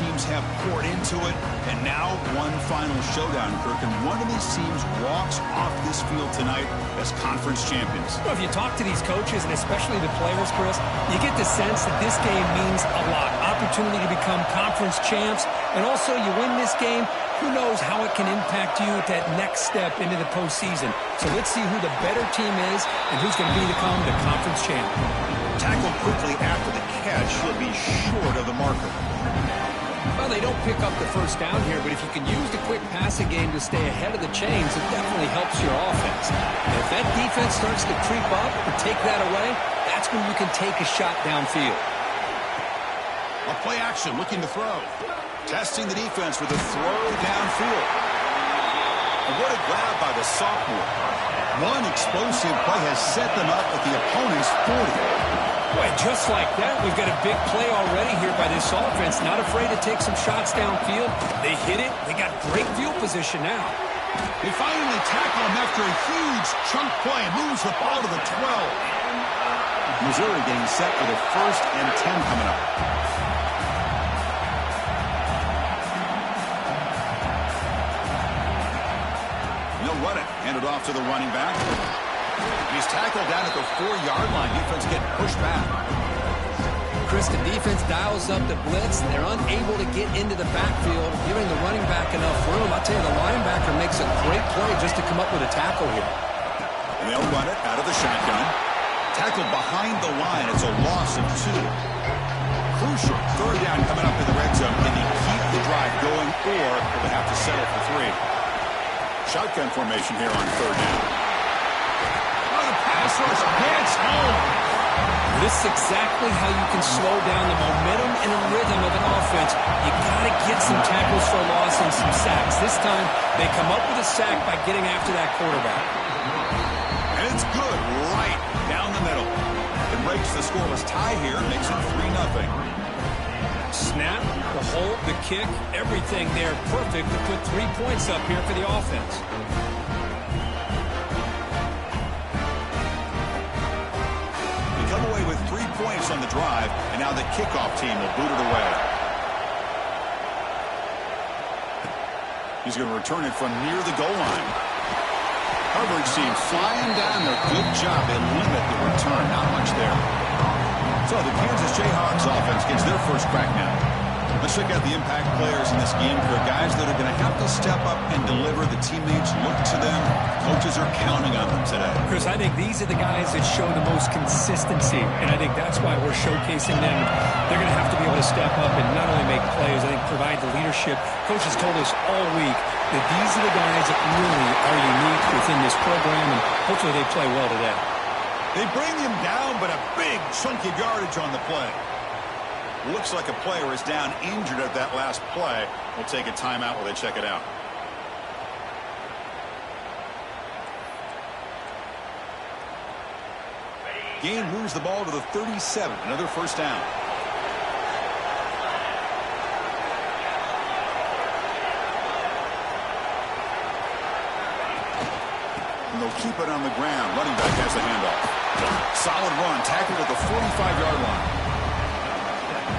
teams have poured into it, and now one final showdown, Kirk, and one of these teams walks off this field tonight as conference champions. Well, if you talk to these coaches, and especially the players, Chris, you get the sense that this game means a lot. Opportunity to become conference champs, and also you win this game, who knows how it can impact you at that next step into the postseason. So let's see who the better team is and who's going to become the conference champ. Tackled quickly after the catch, he'll be short of the marker. Well, they don't pick up the first down here, but if you can use the quick passing game to stay ahead of the chains, it definitely helps your offense. And if that defense starts to creep up or take that away, that's when you can take a shot downfield. A play action, looking to throw. Testing the defense with a throw downfield. And what a grab by the sophomore. One explosive play has set them up at the opponent's 40. Boy, just like that, we've got a big play already here by this offense. Not afraid to take some shots downfield. They hit it. They got great field position now. They finally tackle him after a huge chunk play. Moves the ball to the 12. Missouri getting set for the 1st and 10 coming up. He'll run it. Hand it off to the running back. He's tackled down at the 4-yard line. Defense getting pushed back. Chris, the defense dials up the blitz. They're unable to get into the backfield, giving the running back enough room. I'll tell you, the linebacker makes a great play just to come up with a tackle here. And they'll run it out of the shotgun. Tackled behind the line. It's a loss of 2. Crucial 3rd down coming up in the red zone. Can he keep the drive going, or will they have to settle for 3? Shotgun formation here on 3rd down. Pass rush gets home. This is exactly how you can slow down the momentum and the rhythm of an offense. You got to get some tackles for loss and some sacks. This time, they come up with a sack by getting after that quarterback. And it's good right down the middle. It breaks the scoreless tie here, makes it 3-0. Snap, the hold, the kick, everything there perfect to put 3 points up here for the offense. Come away with 3 points on the drive, and now the kickoff team will boot it away. He's going to return it from near the goal line. Coverage team flying down there. Good job. They limit the return. Not much there. So the Kansas Jayhawks offense gets their first crack now. Let's check out the impact players in this game. For guys that are going to have to step up and deliver. The teammates look to them. Coaches are counting on them today. Chris, I think these are the guys that show the most consistency, and I think that's why we're showcasing them. They're going to have to be able to step up and not only make plays, I think provide the leadership. Coaches told us all week that these are the guys that really are unique within this program, and hopefully they play well today. They bring him down, but a big chunk of yardage on the play. Looks like a player is down injured at that last play. We'll take a timeout while they check it out. Gain moves the ball to the 37. Another first down. And they'll keep it on the ground. Running back has the handoff. Solid run. Tackled at the 45-yard line.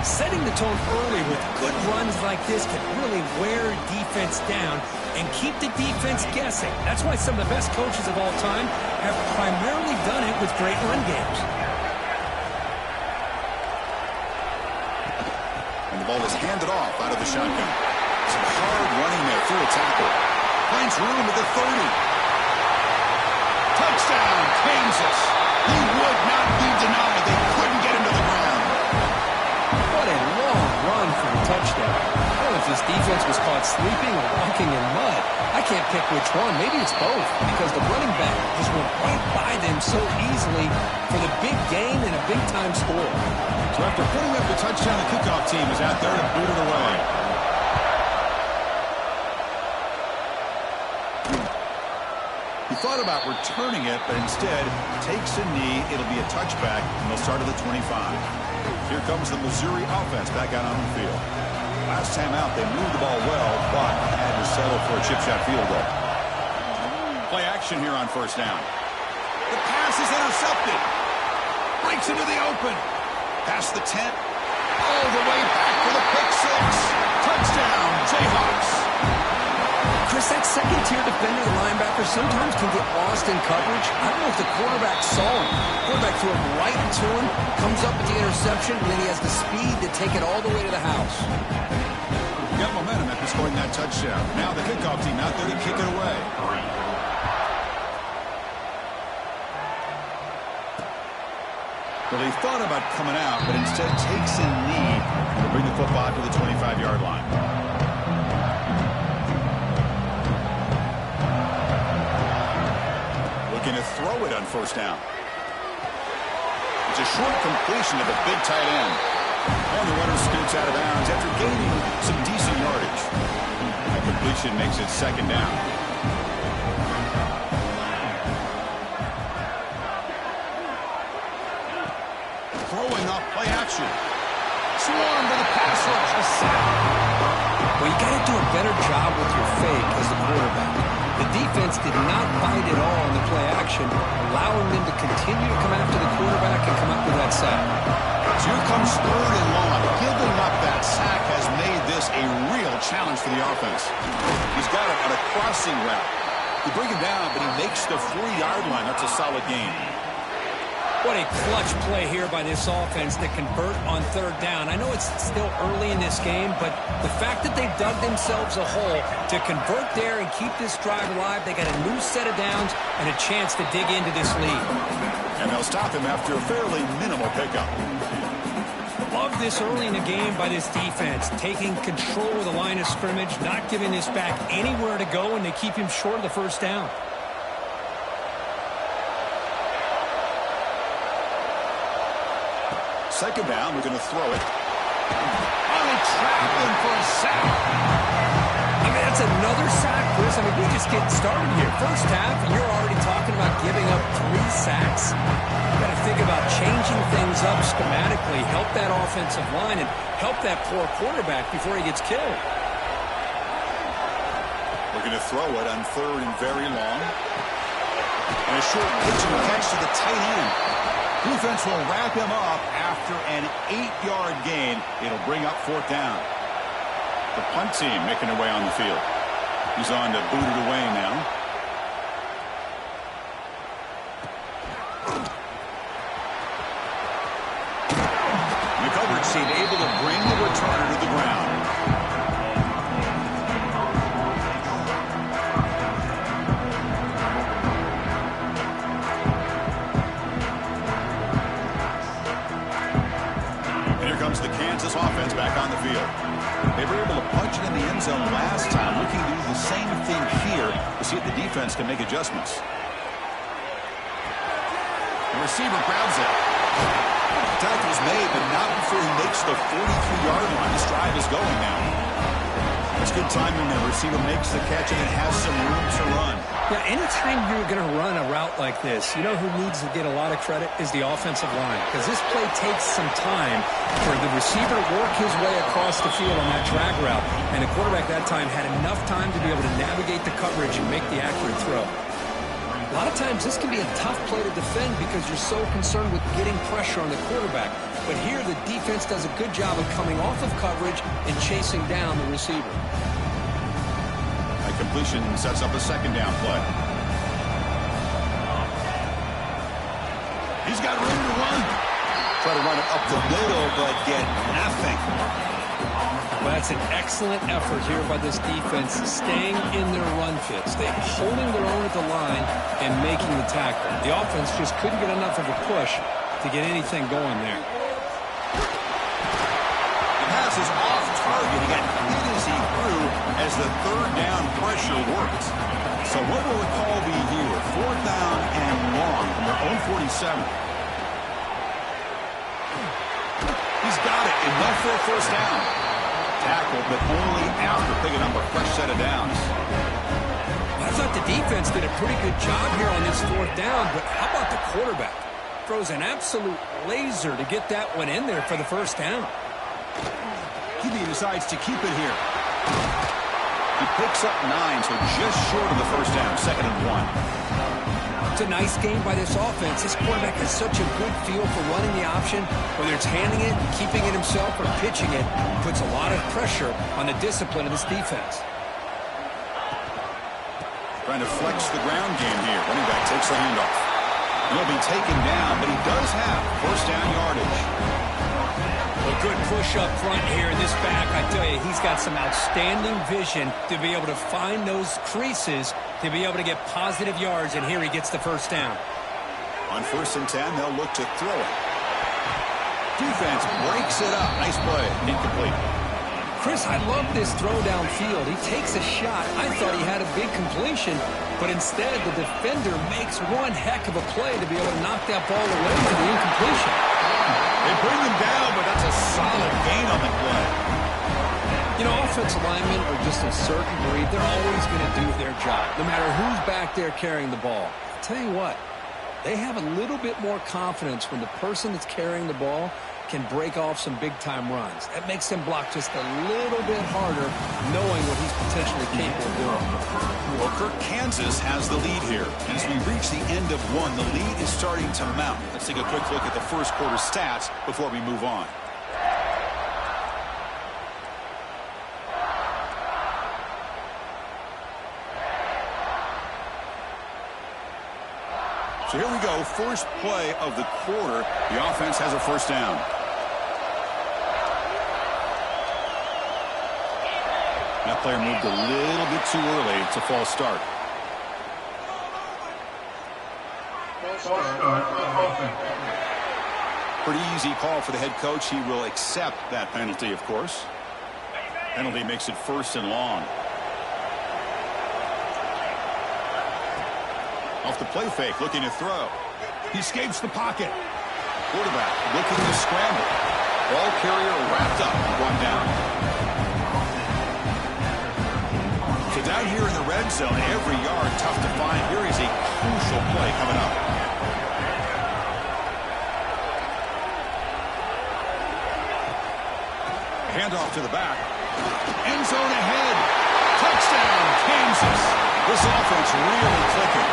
Setting the tone early with good runs like this can really wear defense down and keep the defense guessing. That's why some of the best coaches of all time have primarily done it with great run games. And the ball is handed off out of the shotgun. Some hard running there through a tackle. Finds room at the 30. Touchdown, Kansas. He would not be denied. They couldn't get him to the ground. What a long run for a touchdown. I don't know if this defense was caught sleeping or walking in mud. I can't pick which one. Maybe it's both, because the running back just went right by them so easily for the big gain and a big-time score. So after putting up the touchdown, the kickoff team is out there to boot it away. He thought about returning it, but instead takes a knee. It'll be a touchback, and they'll start at the 25. Here comes the Missouri offense back out on the field. Last time out, they moved the ball well, but had to settle for a chip shot field goal. Play action here on first down. The pass is intercepted. Breaks into the open. Past the 10. All the way back for the pick six. linebackers sometimes can get lost in coverage. I don't know if the quarterback saw him. Quarterback threw him right to him, comes up with the interception, and then he has the speed to take it all the way to the house. Got momentum after scoring that touchdown. Now the kickoff team out there to kick it away. Well, he thought about coming out, but instead takes a knee and will bring the football to the 25-yard line. Looking to throw it on first down. It's a short completion to the big tight end. And the runner scoots out of bounds after gaining some decent yardage. That completion makes it second down. Throwing up play action. Swarm to the pass rush. A sack. Well, you got to do a better job with your fake as the quarterback. The defense did not bite at all in the play action, allowing them to continue to come after the quarterback and come up with that sack. Here comes third and long. Giving up that sack has made this a real challenge for the offense. He's got it on a crossing route. You bring him down, but he makes the 4-yard line. That's a solid gain. What a clutch play here by this offense to convert on third down. I know it's still early in this game, but the fact that they dug themselves a hole to convert there and keep this drive alive, they got a new set of downs and a chance to dig into this lead. And they'll stop him after a fairly minimal pickup. Love this early in the game by this defense, taking control of the line of scrimmage, not giving this back anywhere to go, and they keep him short of the first down. Second down, we're going to throw it. Only traveling for a sack. I mean, that's another sack, Chris. I mean, we just getting started here. First half, and you're already talking about giving up 3 sacks. You got to think about changing things up schematically, help that offensive line, and help that poor quarterback before he gets killed. We're going to throw it on third and very long. And a short pitch and catch to the tight end. Defense will wrap him up after an 8-yard gain. It'll bring up fourth down. The punt team making their way on the field. He's on to boot it away now. The coverage team able to bring the returner to the ground. The Kansas offense back on the field. They were able to punch it in the end zone last time. Looking to do the same thing here to see if the defense can make adjustments. The receiver grabs it. The tackle was made, but not before he makes the 43-yard line. This drive is going now. It's good time when the receiver makes the catch and it has some room to run. Yeah, anytime you're going to run a route like this, you know who needs to get a lot of credit is the offensive line. Because this play takes some time for the receiver to work his way across the field on that drag route. And the quarterback that time had enough time to be able to navigate the coverage and make the accurate throw. A lot of times this can be a tough play to defend because you're so concerned with getting pressure on the quarterback. But here the defense does a good job of coming off of coverage and chasing down the receiver. That completion sets up a second down play. He's got room to run. Try to run it up the middle, but get nothing. Well, that's an excellent effort here by this defense, staying in their run fits. They're holding their own at the line and making the tackle. The offense just couldn't get enough of a push to get anything going there. The pass is off target. He got hit as he grew as the third down pressure worked. So what will the call be here? Fourth down and long from their own 47. He's got it. Enough for a first down. Tackle, but only after picking up a fresh set of downs. I thought the defense did a pretty good job here on this fourth down, but how about the quarterback? Throws an absolute laser to get that one in there for the first down. He decides to keep it here. He picks up 9, so just short of the first down, second and 1. It's a nice game by this offense. This quarterback has such a good feel for running the option. Whether it's handing it, keeping it himself, or pitching it, puts a lot of pressure on the discipline of this defense. Trying to flex the ground game here. Running back takes the handoff. And he'll be taken down, but he does have first down yardage. A good push up front here in this back. I tell you, he's got some outstanding vision to be able to find those creases, to be able to get positive yards, and here he gets the first down. On 1st and 10, they'll look to throw it. Defense breaks it up. Nice play. Incomplete. Chris, I love this throw downfield. He takes a shot. I thought he had a big completion, but instead the defender makes one heck of a play to be able to knock that ball away for the incompletion. They bring him down, but that's a solid gain on the play. You know, offensive linemen are just a certain breed. They're always going to do their job, no matter who's back there carrying the ball. I'll tell you what, they have a little bit more confidence when the person that's carrying the ball can break off some big-time runs. That makes them block just a little bit harder, knowing what he's potentially capable of doing. Well, Kirk, Kansas has the lead here. As we reach the end of one, the lead is starting to mount. Let's take a quick look at the first quarter stats before we move on. So here we go, first play of the quarter. The offense has a first down. That player moved a little bit too early. It's a false start. Pretty easy call for the head coach. He will accept that penalty, of course. Penalty makes it 1st and long. Off the play fake, looking to throw. He escapes the pocket. Quarterback looking to scramble. Ball carrier wrapped up, one down. So down here in the red zone, every yard tough to find. Here is a crucial play coming up. Handoff to the back. End zone ahead. Touchdown, Kansas. This offense really clicking.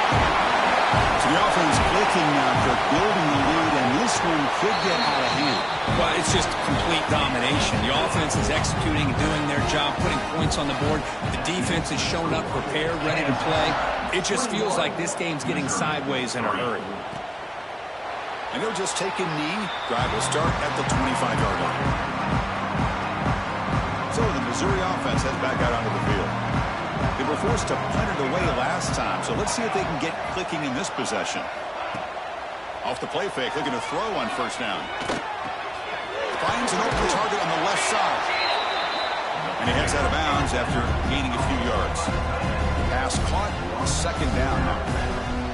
So the offense clicking now. They're building the lead, and this one could get out of hand. Well, it's just complete domination. The offense is executing, doing their job, putting points on the board. The defense is showing up, prepared, ready to play. It just feels like this game's getting sideways in a hurry. And they'll just take a knee. Drive will start at the 25-yard line. So the Missouri offense heads back out onto the field. They were forced to punt it away last time, so let's see if they can get clicking in this possession. Off the play fake, looking to throw on first down. Finds an open target on the left side. And he heads out of bounds after gaining a few yards. Pass caught, 2nd down now.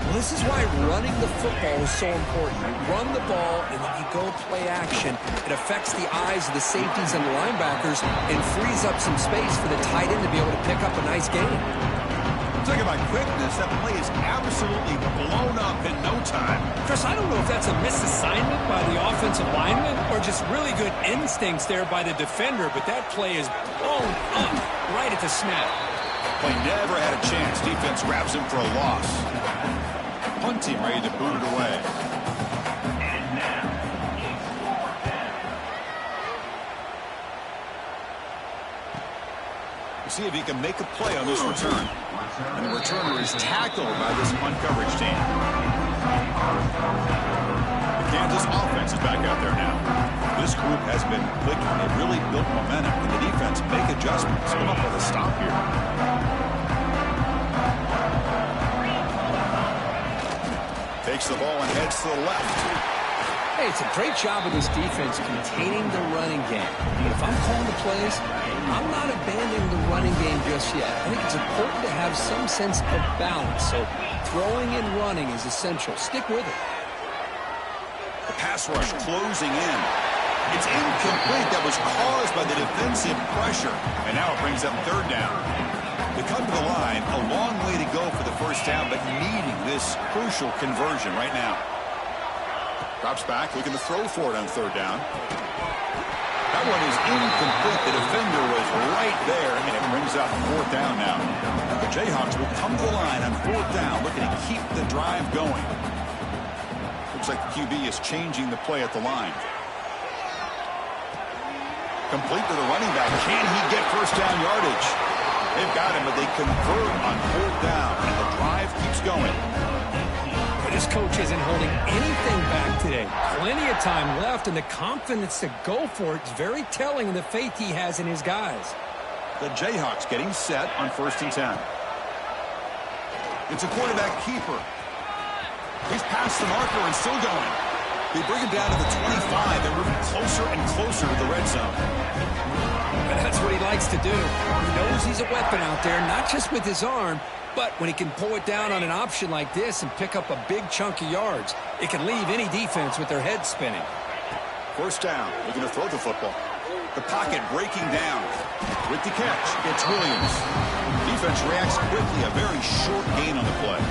Well, this is why running the football is so important. You run the ball, and then you go play action. It affects the eyes of the safeties and the linebackers and frees up some space for the tight end to be able to pick up a nice gain. Talking about quickness, that play is absolutely blown up in no time. Chris, I don't know if that's a misassignment by the offensive lineman or just really good instincts there by the defender, but that play is blown up right at the snap. Play never had a chance. Defense grabs him for a loss. Punt team ready to boot it away. We'll see if he can make a play on this return. And the returner is tackled by this punt coverage team. The Kansas offense is back out there now. This group has been clicking. They've really built momentum. And the defense make adjustments. Come up with a stop here. Takes the ball and heads to the left. Hey, it's a great job of this defense containing the running game. But if I'm calling the plays, I'm not abandoning the running game just yet. I think it's important to have some sense of balance. So throwing and running is essential. Stick with it. The pass rush closing in. It's incomplete. That was caused by the defensive pressure. And now it brings up 3rd down. They come to the line, a long way to go for the first down, but needing this crucial conversion right now. Drops back, looking to throw for it on 3rd down. That one is incomplete. The defender was right there, and it brings up 4th down now. The Jayhawks will come to the line on 4th down, looking to keep the drive going. Looks like the QB is changing the play at the line. Complete to the running back. Can he get first down yardage? They've got him, but they convert on fourth down, and the drive keeps going. But this coach isn't holding anything back today. Plenty of time left, and the confidence to go for it is very telling of the faith he has in his guys. The Jayhawks getting set on 1st and 10. It's a quarterback keeper. He's past the marker and still going. They bring him down to the 25. They're moving closer and closer to the red zone. And that's what he likes to do. He knows he's a weapon out there, not just with his arm, but when he can pull it down on an option like this and pick up a big chunk of yards, it can leave any defense with their head spinning. 1st down. They're going to throw the football. The pocket breaking down. With the catch, it's Williams. Defense reacts quickly. A very short gain on the play.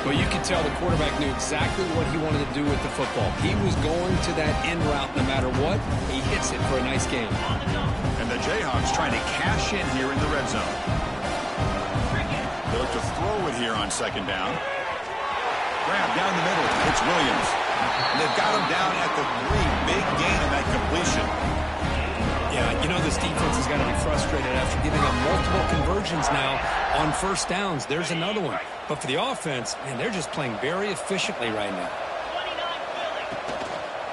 Well, you could tell the quarterback knew exactly what he wanted to do with the football. He was going to that end route no matter what. He hits it for a nice gain. And the Jayhawks trying to cash in here in the red zone. They look to throw it here on 2nd down. Grab down the middle. It's Williams. And they've got him down at the 3. Big gain in that completion. Yeah, you know this defense has got to be frustrated after giving up multiple conversions now on 1st downs. There's another one. But for the offense, man, they're just playing very efficiently right now.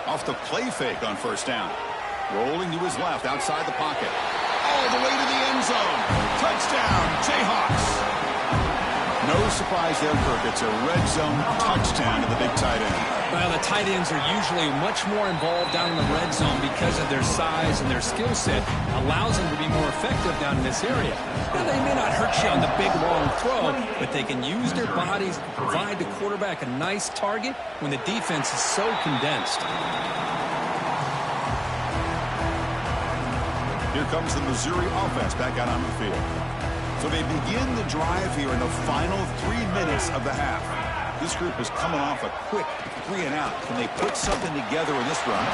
Off the play fake on 1st down. Rolling to his left outside the pocket. All the way to the end zone. Touchdown, Jayhawks. No surprise there, Kirk. It's a red zone touchdown to the big tight end. Well, the tight ends are usually much more involved down in the red zone because of their size and their skill set. Allows them to be more effective down in this area. Now, they may not hurt you on the big, long throw, but they can use their bodies to provide the quarterback a nice target when the defense is so condensed. Here comes the Missouri offense back out on the field. So they begin the drive here in the final 3 minutes of the half. This group is coming off a quick 3 and out. Can they put something together in this run?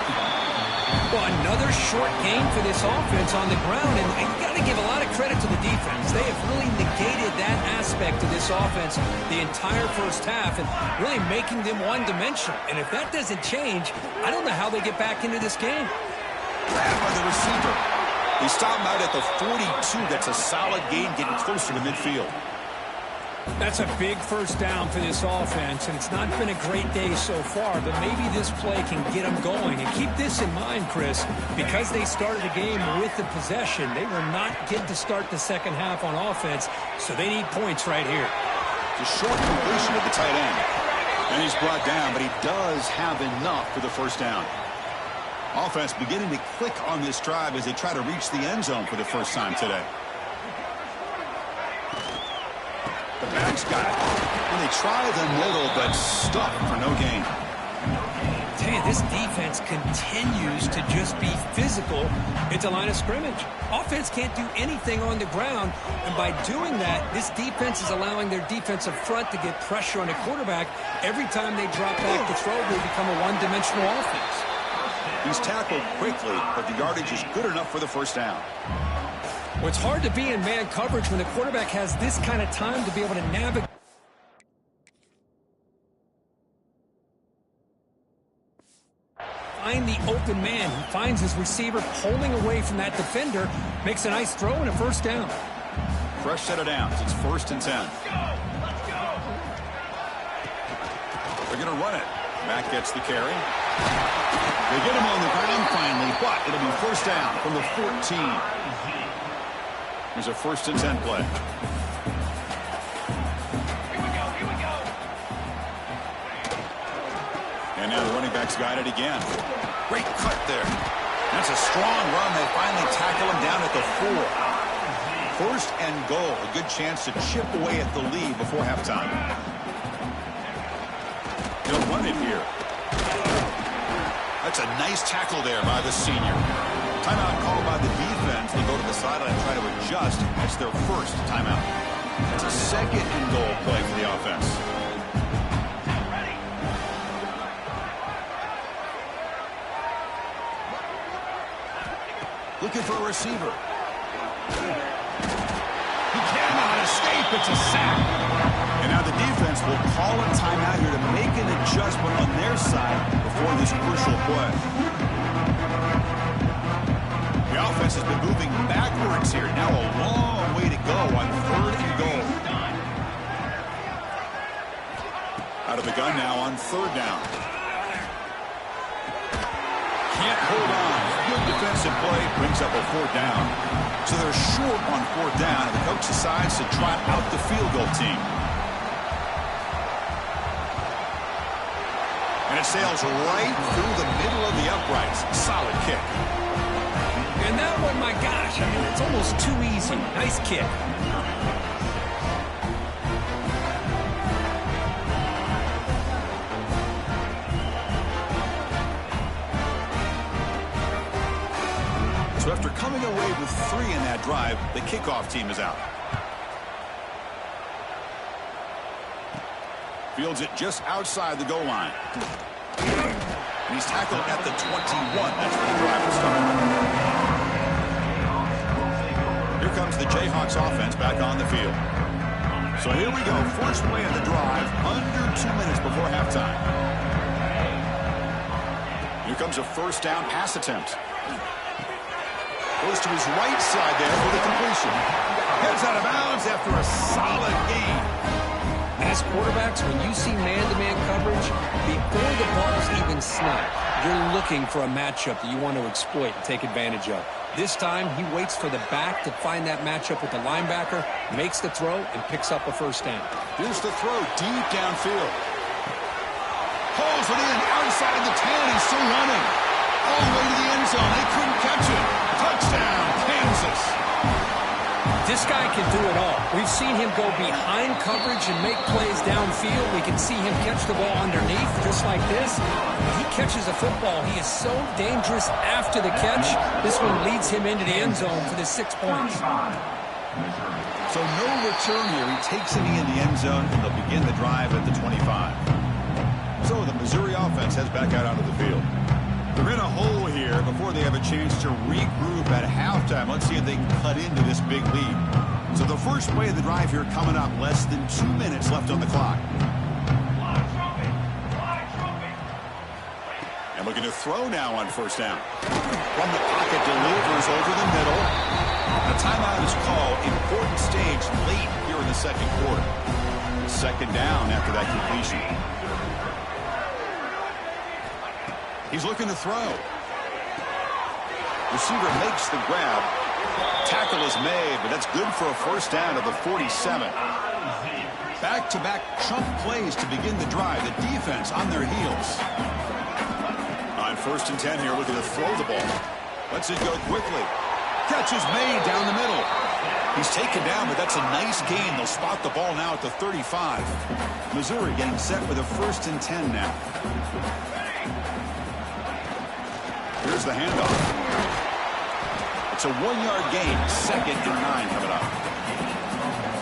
Well, another short game for this offense on the ground, and you got to give a lot of credit to the defense. They have really negated that aspect of this offense the entire 1st half and really making them one-dimensional. And if that doesn't change, I don't know how they get back into this game. Grabbed by the receiver. They stop him out at the 42. That's a solid gain getting closer to midfield. That's a big 1st down for this offense, and it's not been a great day so far, but maybe this play can get them going. And keep this in mind, Chris, because they started the game with the possession, they will not get to start the 2nd half on offense, so they need points right here. The short completion of the tight end. And he's brought down, but he does have enough for the 1st down. Offense beginning to click on this drive as they try to reach the end zone for the first time today. The back's got it. And they try the middle, but stuck for no gain. I tell you, this defense continues to just be physical at the line of scrimmage. Offense can't do anything on the ground, and by doing that, this defense is allowing their defensive front to get pressure on the quarterback. Every time they drop back to throw, they become a one-dimensional offense. He's tackled quickly, but the yardage is good enough for the 1st down. Well, it's hard to be in man coverage when the quarterback has this kind of time to be able to navigate. Find the open man. He finds his receiver pulling away from that defender, makes a nice throw and a 1st down. Fresh set of downs. It's 1st and 10. They're going to run it. Mack gets the carry. They get him on the ground finally, but it'll be 1st down from the 14. Here's a 1st and 10 play. And now the running back's got it again. Great cut there. That's a strong run. They finally tackle him down at the 4. 1st and goal. A good chance to chip away at the lead before halftime. He'll run it here. That's a nice tackle there by the senior. Timeout called by the defense. They go to the sideline and try to adjust. That's their 1st timeout. It's a 2nd and goal play for the offense. Looking for a receiver. He cannot escape. It's a sack. And now the defense will call a timeout here to make an adjustment on their side before this crucial play. The offense has been moving backwards here. Now a long way to go gun now on third down. Can't hold on. Good defensive play brings up a fourth down. So they're short on fourth down, and the coach decides to trot out the field goal team. And it sails right through the middle of the uprights. Solid kick. And that one, my gosh, I mean, it's almost too easy. Nice kick. So after coming away with 3 in that drive, the kickoff team is out. Fields it just outside the goal line. And he's tackled at the 21. That's where the drive will start. Here comes the Jayhawks offense back on the field. So here we go. First play of the drive, under 2 minutes before halftime. Here comes a first down pass attempt. Goes to his right side there for the completion. Heads out of bounds after a solid gain. As quarterbacks, when you see man-to-man coverage, before the ball's even snapped, you're looking for a matchup that you want to exploit and take advantage of. This time, he waits for the back to find that matchup with the linebacker, makes the throw, and picks up a first down. Here's the throw deep downfield. Pulls it in outside the 10. He's still running. All the way to the end zone. They couldn't catch it. Touchdown, Kansas. This guy can do it all. We've seen him go behind coverage and make plays downfield. We can see him catch the ball underneath, just like this. When he catches a football, he is so dangerous after the catch. This one leads him into the end zone for the 6 points. So no return here. He takes it in the end zone, and they'll begin the drive at the 25. So the Missouri offense heads back out onto the field. They're in a hole here before they have a chance to regroup at halftime. Let's see if they can cut into this big lead. So the first play of the drive here coming up. Less than 2 minutes left on the clock. And looking to throw now on first down. From the pocket, delivers over the middle. A timeout is called. Important stage late here in the second quarter. Second down after that completion. He's looking to throw. Receiver makes the grab. Tackle is made, but that's good for a first down at the 47. Back-to-back chunk plays to begin the drive. The defense on their heels. On first and 10 here, looking to throw the ball. Lets it go quickly. Catch is made down the middle. He's taken down, but that's a nice gain. They'll spot the ball now at the 35. Missouri getting set with a first and 10 now. Here's the handoff. It's a 1-yard gain. Second and 9 coming up.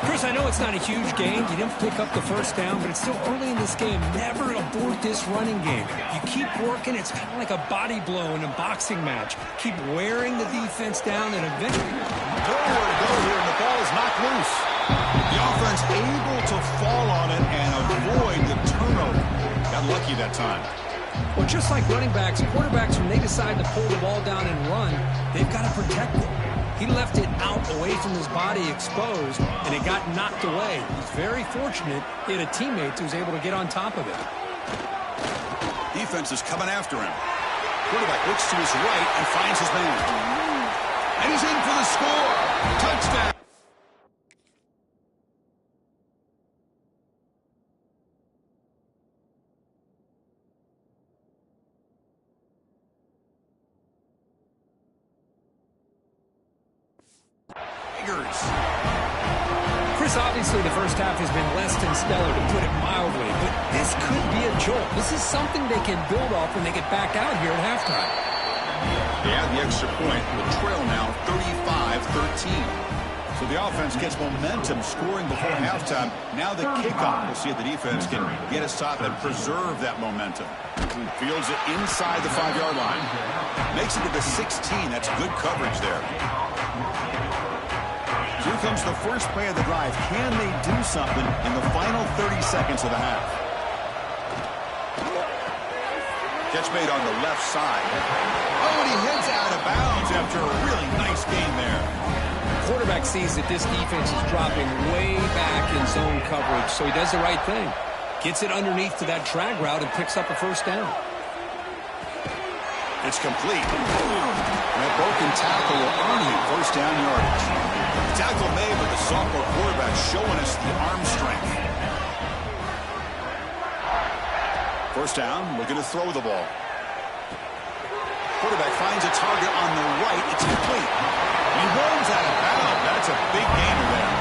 Chris, I know it's not a huge gain. You didn't pick up the first down, but it's still early in this game. Never abort this running game. You keep working. It's kind of like a body blow in a boxing match. Keep wearing the defense down, and eventually... Nowhere to go here, and the ball is knocked loose. The offense able to fall on it and avoid the turnover. Got lucky that time. Well, just like running backs, quarterbacks, when they decide to pull the ball down and run, they've got to protect it. He left it out away from his body exposed, and it got knocked away. He's very fortunate he had a teammate who was able to get on top of it. Defense is coming after him. Quarterback looks to his right and finds his man. And he's in for the score. Touchdown. Chris, obviously the first half has been less than stellar, to put it mildly, but this could be a jolt. This is something they can build off when they get back out here at halftime. They add the extra point. The trail now 35-13. So the offense gets momentum scoring before halftime. Now the kickoff. We'll see if the defense can get a stop and preserve that momentum. Fields it inside the 5-yard line. Makes it to the 16. That's good coverage there. Here comes the first play of the drive. Can they do something in the final 30 seconds of the half? Catch made on the left side. Oh, and he heads out of bounds after a really nice gain there. The quarterback sees that this defense is dropping way back in zone coverage, so he does the right thing. Gets it underneath to that drag route and picks up a first down. It's complete. And that broken tackle will earn him first down yardage. Tackle made with the sophomore quarterback showing us the arm strength. First down, looking to throw the ball. Quarterback finds a target on the right. It's complete. He rolls out of bounds. That's a big gainer there.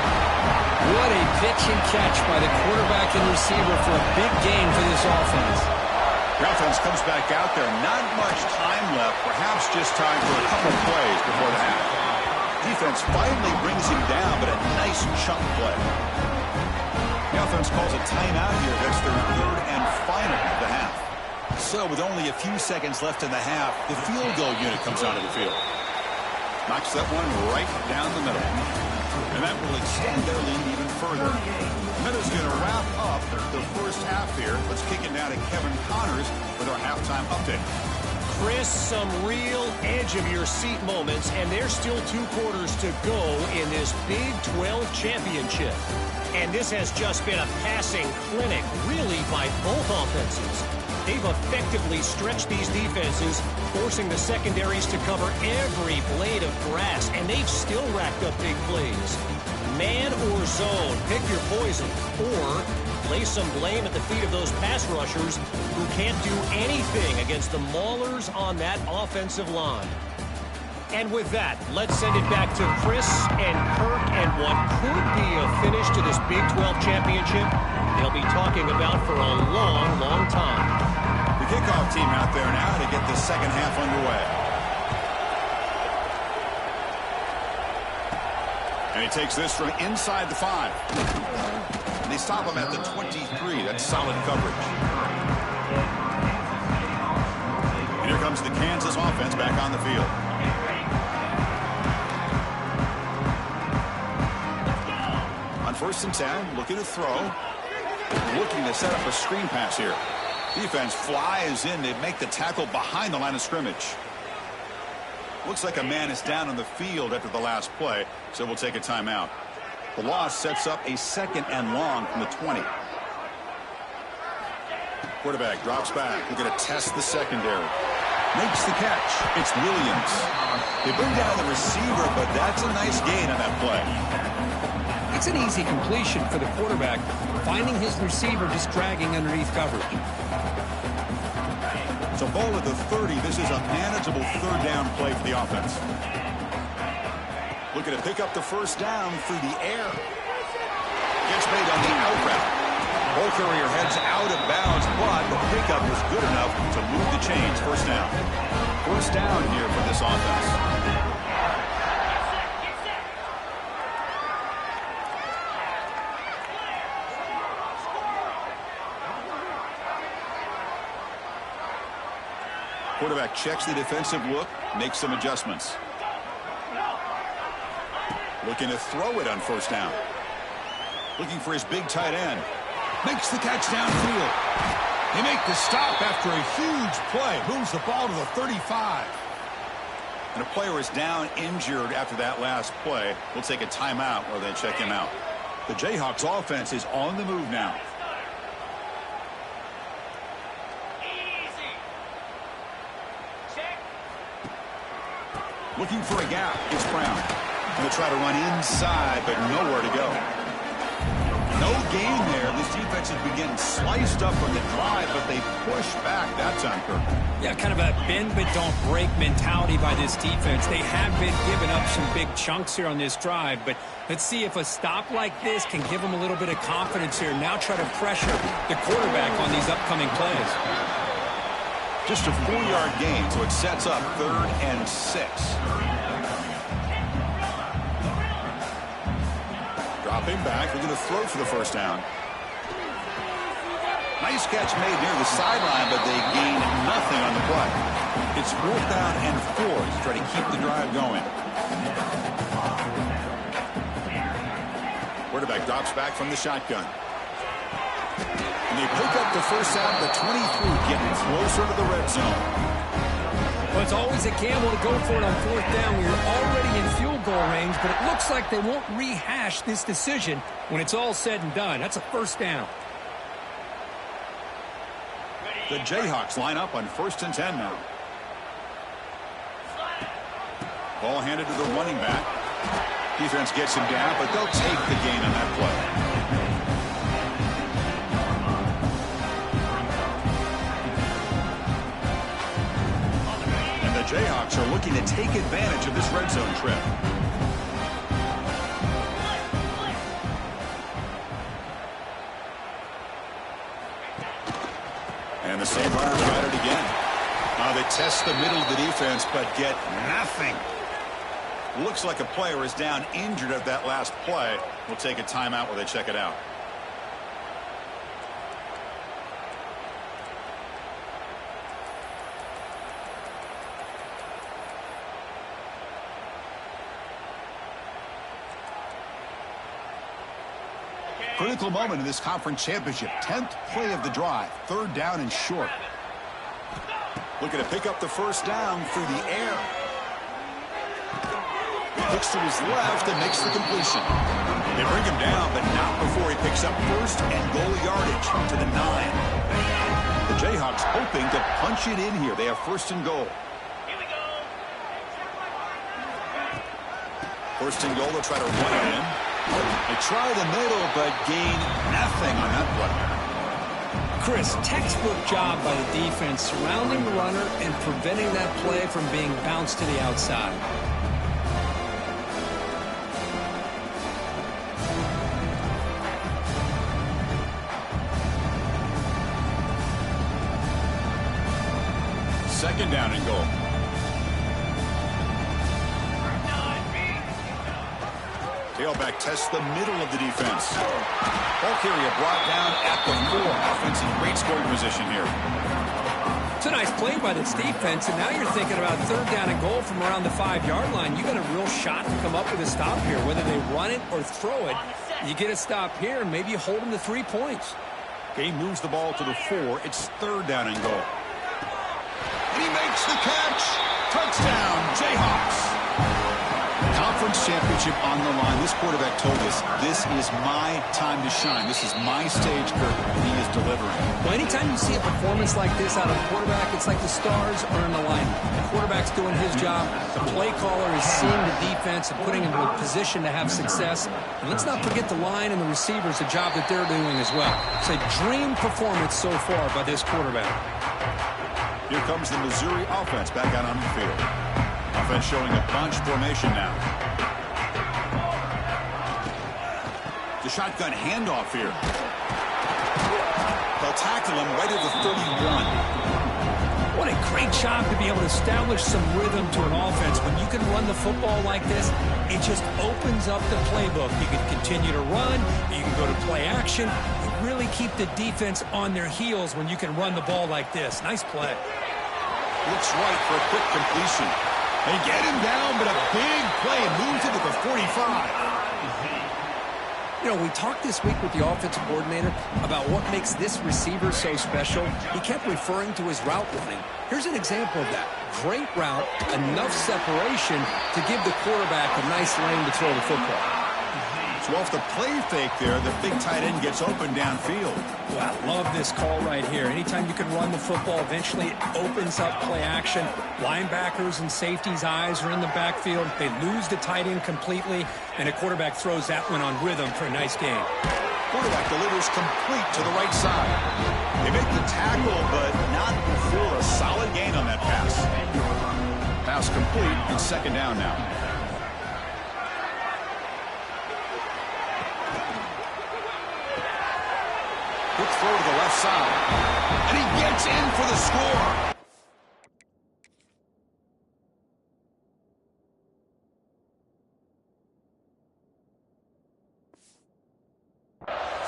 What a pitch and catch by the quarterback and receiver for a big gain for this offense. The offense comes back out there. Not much time left. Perhaps just time for a couple plays before the half. Defense finally brings him down, but a nice chunk play. The offense calls a timeout here. That's their third and final of the half. So with only a few seconds left in the half, the field goal unit comes onto the field. Knocks that one right down the middle. And that will extend their lead even further. Minnesota is going to wrap up the first half here. Let's kick it now to Kevin Connors with our halftime update. Chris, some real edge-of-your-seat moments, and there's still 2 quarters to go in this Big 12 championship. And this has just been a passing clinic, really, by both offenses. They've effectively stretched these defenses, forcing the secondaries to cover every blade of grass, and they've still racked up big plays. Man or zone, pick your poison, or lay some blame at the feet of those pass rushers who can't do anything against the maulers on that offensive line. And with that, let's send it back to Chris and Kirk and what could be a finish to this Big 12 championship they'll be talking about for a long, long time. The kickoff team out there now to get the second half underway. And he takes this from inside the 5. And they stop him at the 23. That's solid coverage. And here comes the Kansas offense back on the field. On 1st and 10, looking to throw. Looking to set up a screen pass here. Defense flies in. They make the tackle behind the line of scrimmage. Looks like a man is down on the field after the last play, so we'll take a timeout. The loss sets up a 2nd and long from the 20. Quarterback drops back. We're going to test the secondary. Makes the catch. It's Williams. They bring down the receiver, but that's a nice gain on that play. It's an easy completion for the quarterback, finding his receiver just dragging underneath coverage. It's a ball at the 30. This is a manageable 3rd down play for the offense. Looking to pick up the first down through the air. Gets made on the out route. Ball carrier heads out of bounds, but the pickup was good enough to move the chains. First down. First down here for this offense. Quarterback checks the defensive look, makes some adjustments. Looking to throw it on first down. Looking for his big tight end. Makes the catch downfield. They make the stop after a huge play. Moves the ball to the 35. And a player is down injured after that last play. We'll take a timeout while they check him out. The Jayhawks offense is on the move now. Looking for a gap. It's Brown. Going to try to run inside, but nowhere to go. No gain there. This defense has been getting sliced up on the drive, but they push back that time, Kirk. Yeah, kind of a bend but don't break mentality by this defense. They have been giving up some big chunks here on this drive, but let's see if a stop like this can give them a little bit of confidence here. Now try to pressure the quarterback on these upcoming plays. Just a 4-yard gain, so it sets up 3rd and 6. Dropping back, we're going to throw for the first down. Nice catch made near the sideline, but they gain nothing on the play. It's 4th down and 4 to try to keep the drive going. Quarterback drops back from the shotgun. And they pick up the first down at the 23, getting closer to the red zone. Well, it's always a gamble to go for it on 4th down when you're already in field goal range, but it looks like they won't rehash this decision when it's all said and done. That's a first down. The Jayhawks line up on 1st and 10 now. Ball handed to the running back. Defense gets him down, but they'll take the gain on that play. And the Jayhawks are looking to take advantage of this red zone trip. And the same runner tried it again. Now they test the middle of the defense, but get nothing. Looks like a player is down injured at that last play. We'll take a timeout while they check it out. Critical moment in this conference championship. 10th play of the drive. 3rd down and short. Looking to pick up the first down through the air. Looks to his left and makes the completion. They bring him down, but not before he picks up first and goal yardage to the 9. The Jayhawks hoping to punch it in here. They have 1st and goal. First and goal, they'll try to run it in. They try the middle, but gain nothing on that play. Chris, textbook job by the defense surrounding the runner and preventing that play from being bounced to the outside. Second down and goal. Tailback tests the middle of the defense. Ball carrier brought down at the 4. Offense in great scoring position here. It's a nice play by this defense, and now you're thinking about 3rd down and goal from around the 5-yard line. You got a real shot to come up with a stop here. Whether they run it or throw it, you get a stop here, and maybe you hold them to 3 points. Game moves the ball to the 4. It's 3rd down and goal. And he makes the catch. Touchdown, Jayhawks. Conference championship on the line. This quarterback told us, this is my time to shine. This is my stage curtain, and he is delivering. Well, anytime you see a performance like this out of a quarterback, it's like the stars are in alignment. The quarterback's doing his job. The play caller is seeing the defense and putting him in a position to have success. And let's not forget the line and the receivers, the job that they're doing as well. It's a dream performance so far by this quarterback. Here comes the Missouri offense back out on the field. Offense showing a bunch formation now. The shotgun handoff here. They'll tackle him right at the 31. What a great job to be able to establish some rhythm to an offense. When you can run the football like this, it just opens up the playbook. You can continue to run. You can go to play action. You really keep the defense on their heels when you can run the ball like this. Nice play. Looks right for a quick completion. They get him down, but a big play moves it to the 45. You know, we talked this week with the offensive coordinator about what makes this receiver so special. He kept referring to his route running. Here's an example of that. Great route, enough separation to give the quarterback a nice lane to throw the football. So off the play fake there, the big tight end gets open downfield. Wow, love this call right here. Anytime you can run the football, eventually it opens up play action. Linebackers and safeties' eyes are in the backfield. They lose the tight end completely, and a quarterback throws that one on rhythm for a nice game. Quarterback delivers complete to the right side. They make the tackle, but not before a solid gain on that pass. Pass complete, and 2nd down now. Quick throw to the left side. And he gets in for the score.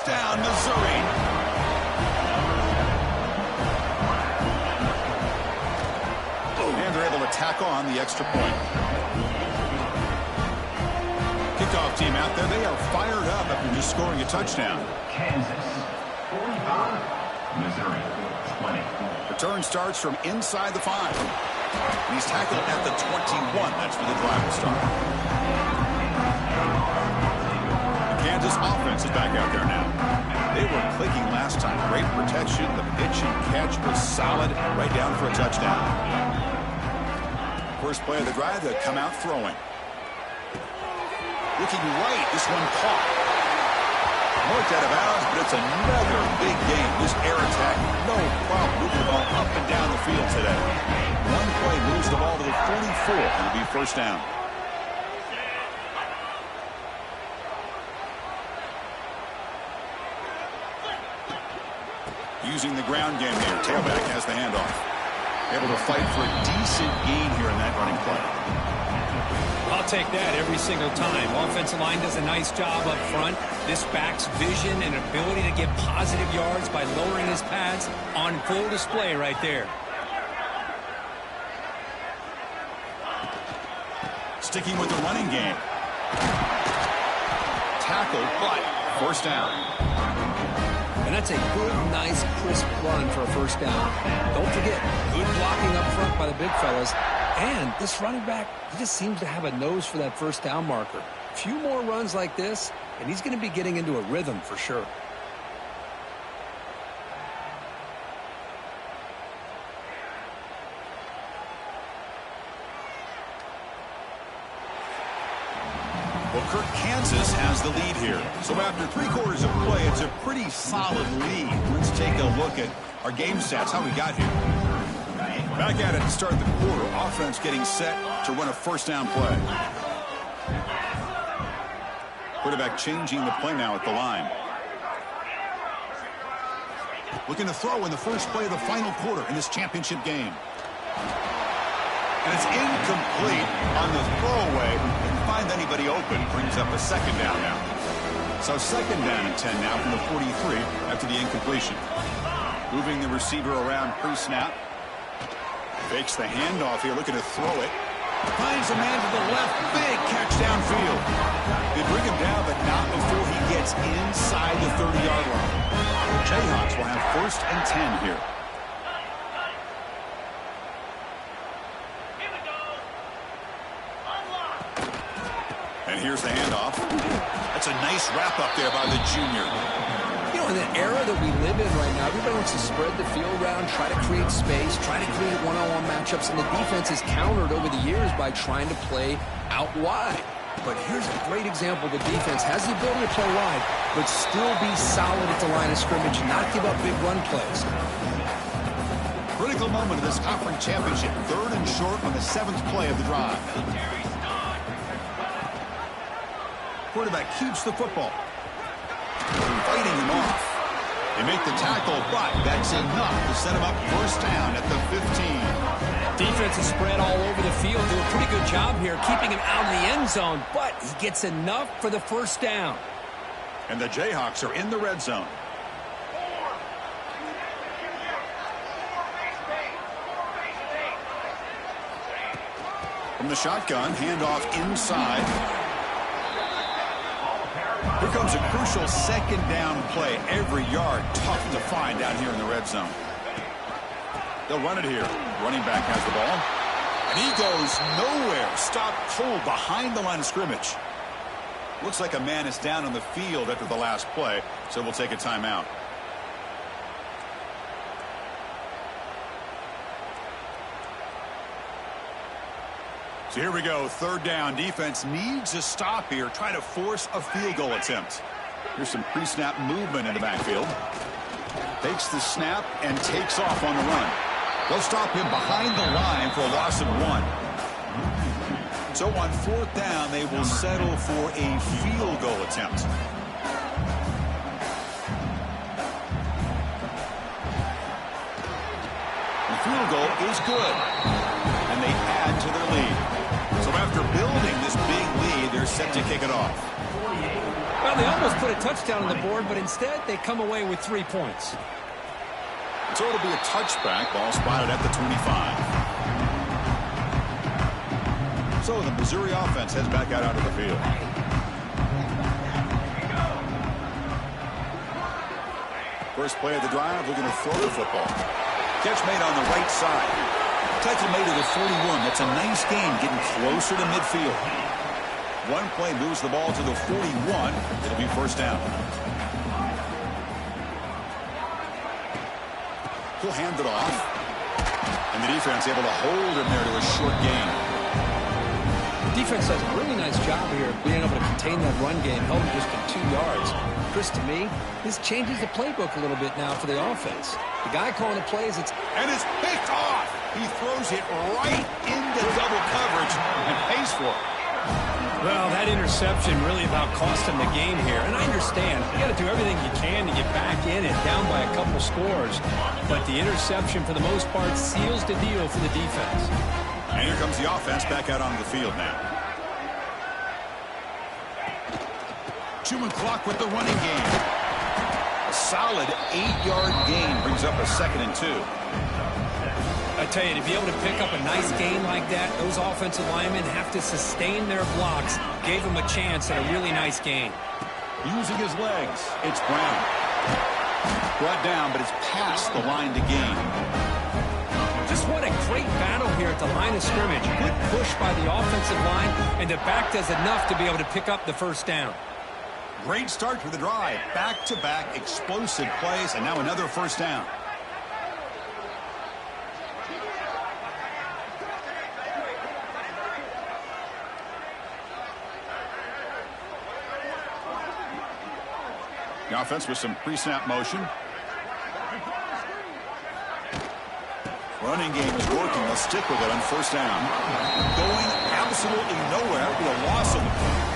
Down Missouri. And they're able to tack on the extra point. Kickoff team out there. They are fired up after just scoring a touchdown. Kansas 45, Missouri 20. Return starts from inside the 5. And he's tackled at the 21. That's where the drive will start. The Kansas offense is back out there now. They were clicking last last time. Great protection. The pitch and catch was solid. Right down for a touchdown. First play of the drive, they'll come out throwing. Looking right. This one caught. Marked out of bounds, but it's another big game. This air attack, no problem moving the ball up and down the field today. One play moves the ball to the 44, and it'll be first down. Using the ground game here. Tailback has the handoff. Able to fight for a decent gain here in that running play. I'll take that every single time. Offensive line does a nice job up front. This back's vision and ability to get positive yards by lowering his pads on full display right there. Sticking with the running game. Tackle, but first down. And that's a good, nice, crisp run for a first down. Don't forget, good blocking up front by the big fellas. And this running back, he just seems to have a nose for that first down marker. A few more runs like this, and he's going to be getting into a rhythm for sure. Well, Kirk, Kansas has the lead here. So after 3 quarters of play, it's a pretty solid lead. Let's take a look at our game stats, how we got here. Back at it to start the quarter. Offense getting set to run a first down play. Quarterback changing the play now at the line. Looking to throw in the first play of the final quarter in this championship game. And it's incomplete on the throwaway. Didn't find anybody open. Brings up a second down now. So second down and 10 now from the 43 after the incompletion. Moving the receiver around pre-snap. Fakes the handoff here, looking to throw it. Finds a man to the left. Big catch downfield. They bring him down, but not before he gets inside the 30-yard line. The Jayhawks will have first and 10 here. And here's the handoff. That's a nice wrap up there by the junior. You know, in the era that we live in right now, everybody wants to spread the field around, try to create space, try to create one-on-one matchups, and the defense is countered over the years by trying to play out wide. But here's a great example. The defense has the ability to play wide, but still be solid at the line of scrimmage, not give up big run plays. Critical moment of this conference championship. 3rd and short on the 7th play of the drive. Quarterback keeps the football. Fighting him off. They make the tackle, but that's enough to set him up first down at the 15. Defense is spread all over the field. Do a pretty good job here keeping him out of the end zone, but he gets enough for the first down. And the Jayhawks are in the red zone. From the shotgun, handoff inside. Here comes a crucial second down play. Every yard tough to find down here in the red zone. They'll run it here. Running back has the ball. And he goes nowhere. Stopped cold behind the line of scrimmage. Looks like a man is down on the field after the last play, so we'll take a timeout. So here we go, 3rd down. Defense needs a stop here, trying to force a field goal attempt. Here's some pre-snap movement in the backfield. Takes the snap and takes off on the run. They'll stop him behind the line for a loss of 1. So on 4th down, they will settle for a field goal attempt. The field goal is good, and they add to their lead. So after building this big lead, they're set to kick it off. Well, they almost put a touchdown on the board, but instead they come away with 3 points. So it'll be a touchback. Ball spotted at the 25. So the Missouri offense heads back out onto the field. First play of the drive, looking to throw the football. Catch made on the right side. Tackle made to the 41. That's a nice gain, getting closer to midfield. One play moves the ball to the 41. It'll be first down. He'll hand it off. And the defense able to hold him there to a short gain. The defense does a really nice job here of being able to contain that run game, held him just to 2 yards. Chris, to me, this changes the playbook a little bit now for the offense. The guy calling the plays, and it's picked off. He throws it right into double coverage and pays for it. Well, that interception really about cost him the game here. And I understand. You got to do everything you can to get back in and down by a couple scores. But the interception, for the most part, seals the deal for the defense. And here comes the offense back out onto the field now. Chewing clock with the running game. A solid 8-yard gain brings up a 2nd and 2. I tell you, to be able to pick up a nice gain like that, those offensive linemen have to sustain their blocks. Gave them a chance at a really nice gain. Using his legs, it's Brown. Brought down, but it's past the line to gain. Just what a great battle here at the line of scrimmage. Good push by the offensive line, and the back does enough to be able to pick up the first down. Great start to the drive. Back-to-back explosive plays, and now another first down. The offense with some pre-snap motion. Running game is working. They'll stick with it on first down. Going absolutely nowhere with a loss of the play.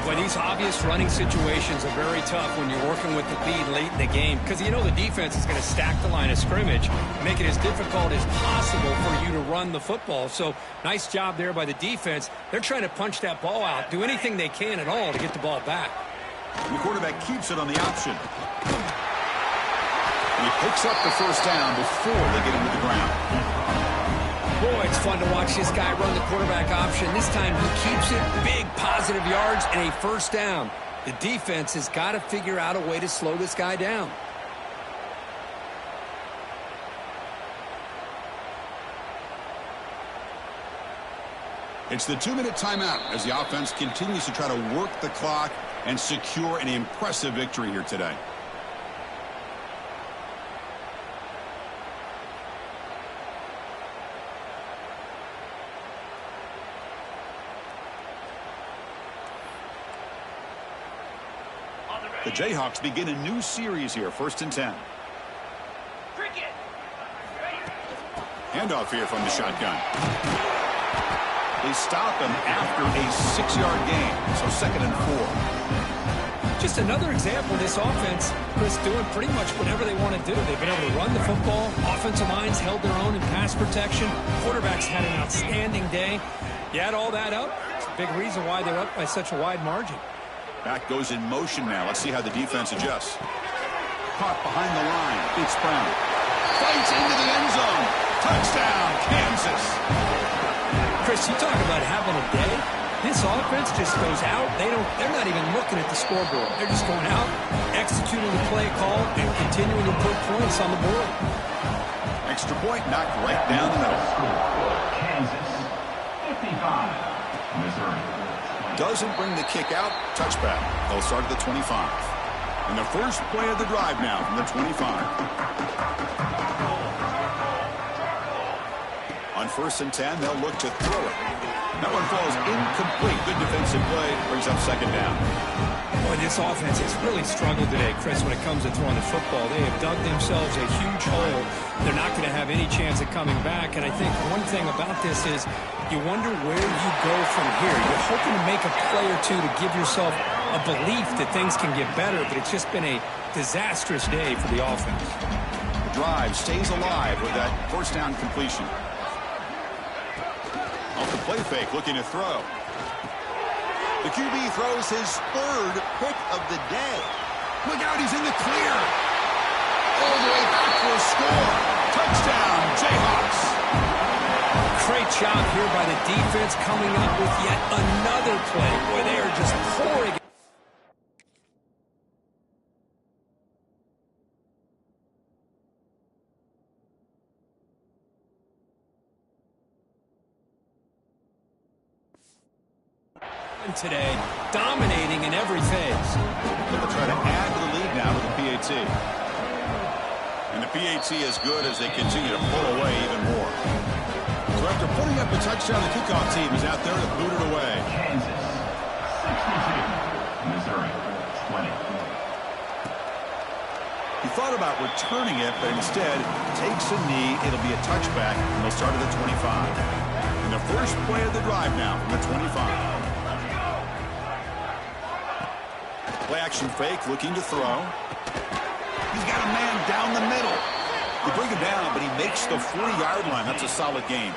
But these obvious running situations are very tough when you're working with the lead late in the game, because you know the defense is going to stack the line of scrimmage, make it as difficult as possible for you to run the football. So nice job there by the defense. They're trying to punch that ball out, do anything they can at all to get the ball back. The quarterback keeps it on the option. And he picks up the first down before they get him to the ground. Boy, it's fun to watch this guy run the quarterback option. This time he keeps it, big positive yards, and a first down. The defense has got to figure out a way to slow this guy down. It's the 2-minute timeout as the offense continues to try to work the clock and secure an impressive victory here today. The Jayhawks begin a new series here, 1st and 10. Handoff here from the shotgun. They stop him after a 6-yard gain, so 2nd and 4. Just another example of this offense, Chris, doing pretty much whatever they want to do. They've been able to run the football. Offensive lines held their own in pass protection. Quarterbacks had an outstanding day. You add all that up, it's a big reason why they're up by such a wide margin. Back goes in motion now. Let's see how the defense adjusts. Caught behind the line. It's Brown. Fights into the end zone. Touchdown, Kansas. Chris, you talk about having a day. This offense just goes out. They're not even looking at the scoreboard. They're just going out, executing the play call, and continuing to put points on the board. Extra point knocked right down the middle. Kansas 55, Missouri. Doesn't bring the kick out. Touchback. They'll start at the 25. And the first play of the drive now from the 25. On 1st and 10, they'll look to throw it. That one falls incomplete. Good defensive play. Brings up 2nd down. Boy, this offense has really struggled today, Chris, when it comes to throwing the football. They have dug themselves a huge hole. They're not going to have any chance of coming back. And I think one thing about this is you wonder where you go from here. You're hoping to make a play or two to give yourself a belief that things can get better, but it's just been a disastrous day for the offense. The drive stays alive with that first down completion. Off the play fake, looking to throw. The QB throws his 3rd pick of the day. Look out, he's in the clear. All the way back for a score. Touchdown, Jayhawks. Great job here by the defense coming up with yet another play. Boy, they are just pouring. Today, dominating in every phase. They'll try to add to the lead now with the PAT. And the the PAT is good as they continue to pull away even more. So after putting up a touchdown, the kickoff team is out there to boot it away. Kansas 62, Missouri 20. He thought about returning it, but instead takes a knee. It'll be a touchback, and they'll start at the 25. And the first play of the drive now from the 25. Play action fake, looking to throw. He's got a man down the middle. They bring him down, but he makes the 40-yard line. That's a solid gain.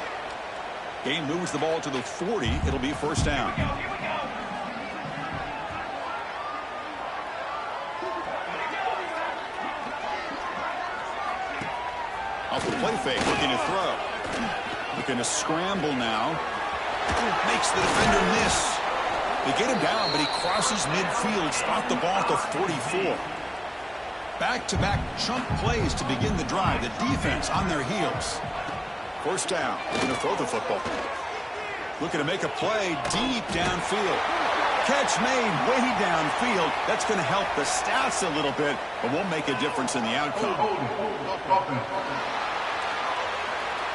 Gain moves the ball to the 40. It'll be first down. Off the play fake, looking to throw. Looking to scramble now. Makes the defender miss. They get him down, but he crosses midfield. Spot the ball at the 44. Back-to-back chunk plays to begin the drive. The defense on their heels. First down. Going to throw the football. Looking to make a play deep downfield. Catch made way downfield. That's going to help the stats a little bit, but won't make a difference in the outcome.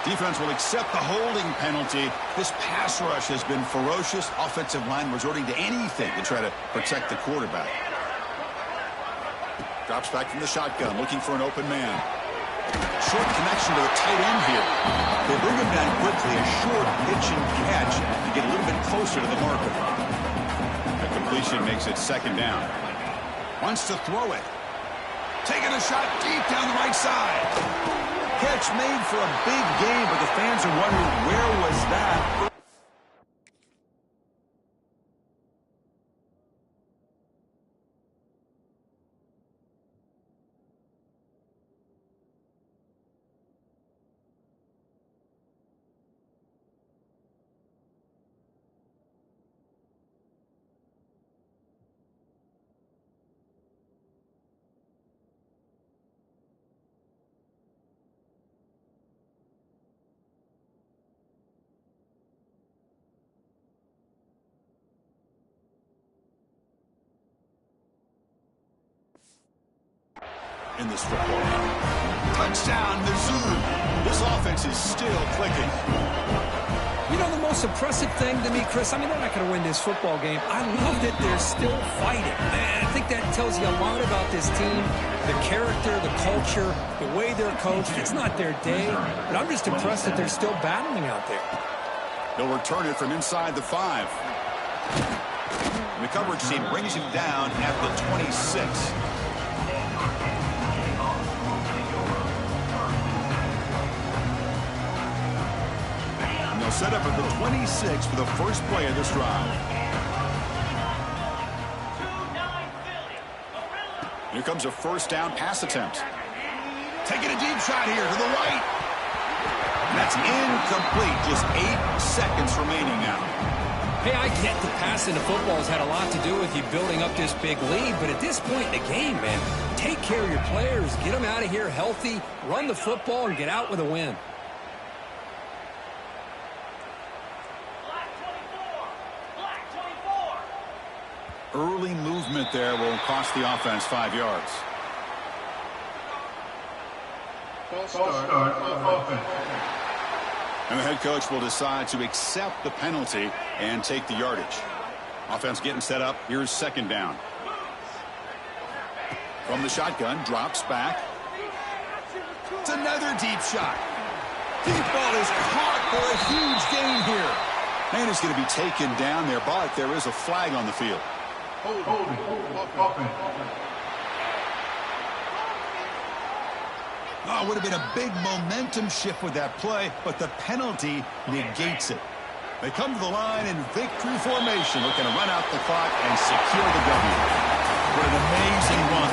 Defense will accept the holding penalty. This pass rush has been ferocious. Offensive line resorting to anything to try to protect the quarterback. Drops back from the shotgun, looking for an open man. Short connection to the tight end here. They bring him down quickly. A short pitch and catch to get a little bit closer to the marker. A completion makes it second down. Wants to throw it. Taking a shot deep down the right side. Catch made for a big gain, but the fans are wondering, where was that? In this football game. Touchdown, Mizzou. This offense is still clicking. You know, the most impressive thing to me, Chris, I mean, they're not going to win this football game. I love that they're still fighting. Man, I think that tells you a lot about this team, the character, the culture, the way they're coached. It's not their day, but I'm just impressed that they're still battling out there. They'll return it from inside the 5. The coverage team brings him down at the 26. They'll set up at the 26 for the first play of this drive. Here comes a first down pass attempt. Taking a deep shot here to the right. That's incomplete. Just 8 seconds remaining now. Hey, I get the passing the football has had a lot to do with you building up this big lead, but at this point in the game, man, take care of your players. Get them out of here healthy, run the football, and get out with a win. Early movement there will cost the offense 5 yards. False start offense. And the head coach will decide to accept the penalty and take the yardage. Offense getting set up. Here's second down. From the shotgun, drops back. It's another deep shot. Deep ball is caught for a huge gain here. And it's going to be taken down there, but there is a flag on the field. Oh, it would have been a big momentum shift with that play, but the penalty negates it. They come to the line in victory formation, looking to run out the clock and secure the W. What an amazing run.